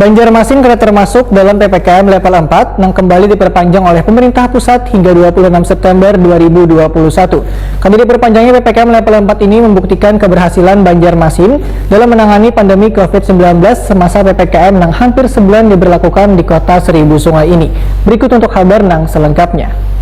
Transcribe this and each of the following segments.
Banjarmasin kena termasuk dalam PPKM level 4 yang kembali diperpanjang oleh pemerintah pusat hingga 26 September 2021. Kembali diperpanjangnya PPKM level 4 ini membuktikan keberhasilan Banjarmasin dalam menangani pandemi COVID-19 semasa PPKM yang hampir sebulan diberlakukan di kota Seribu Sungai ini. Berikut untuk kabar yang selengkapnya.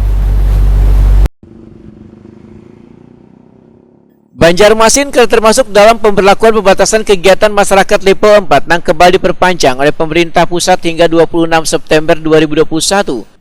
Banjarmasin termasuk dalam pemberlakuan pembatasan kegiatan masyarakat level 4 yang kembali diperpanjang oleh pemerintah pusat hingga 26 September 2021.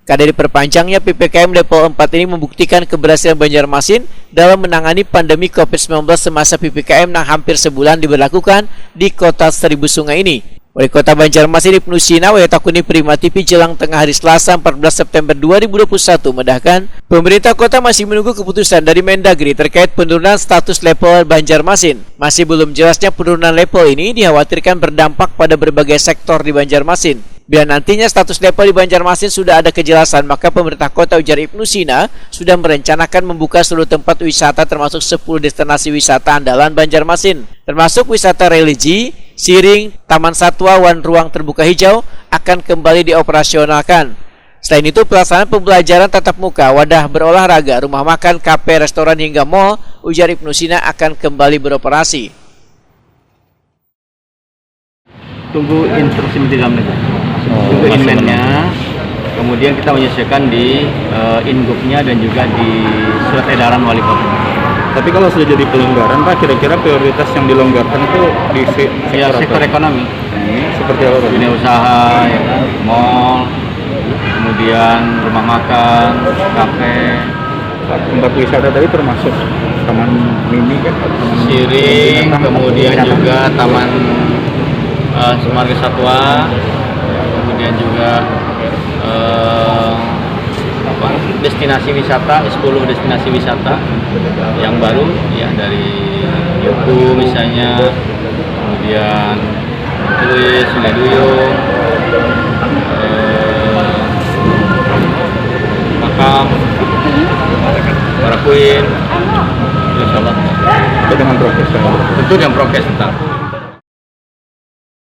Karena diperpanjangnya PPKM level 4 ini membuktikan keberhasilan Banjarmasin dalam menangani pandemi COVID-19 semasa PPKM yang hampir sebulan diberlakukan di kota Seribu Sungai ini. Wali Kota Banjarmasin Ibnu Sina Wayatakuni Prima TV jelang tengah hari Selasa 14 September 2021 mendahkan pemerintah kota masih menunggu keputusan dari Mendagri terkait penurunan status level Banjarmasin. Masih belum jelasnya penurunan level ini dikhawatirkan berdampak pada berbagai sektor di Banjarmasin. Bila nantinya status level di Banjarmasin sudah ada kejelasan, maka pemerintah kota, ujar Ibnu Sina, sudah merencanakan membuka seluruh tempat wisata termasuk 10 destinasi wisata andalan Banjarmasin, termasuk wisata religi, siring, taman satwa, dan ruang terbuka hijau akan kembali dioperasionalkan. Selain itu, pelaksanaan pembelajaran tatap muka, wadah berolahraga, rumah makan, kafe, restoran hingga mal, ujar Ibnu Sina akan kembali beroperasi. Tunggu instruksi Menteri Dalam Negeri, tunggu inmennya, kemudian kita menyesuaikan di ingupnya dan juga di surat edaran wali kota. Tapi kalau sudah jadi pelonggaran, Pak, kira-kira prioritas yang dilonggarkan itu di sektor ekonomi, seperti apa, Pak? dunia usaha, ya kan, mall, kemudian rumah makan, kafe, Tempat wisata tadi termasuk taman mini kan? siring, kemudian juga taman Marga Satwa, kemudian juga destinasi wisata, 10 destinasi wisata yang baru ya, dari Yuku misalnya, kemudian Tui, Sungai Duyung, Makam, Barakuin, insya Allah. Dengan prokes. Tentu dengan prokes tetap.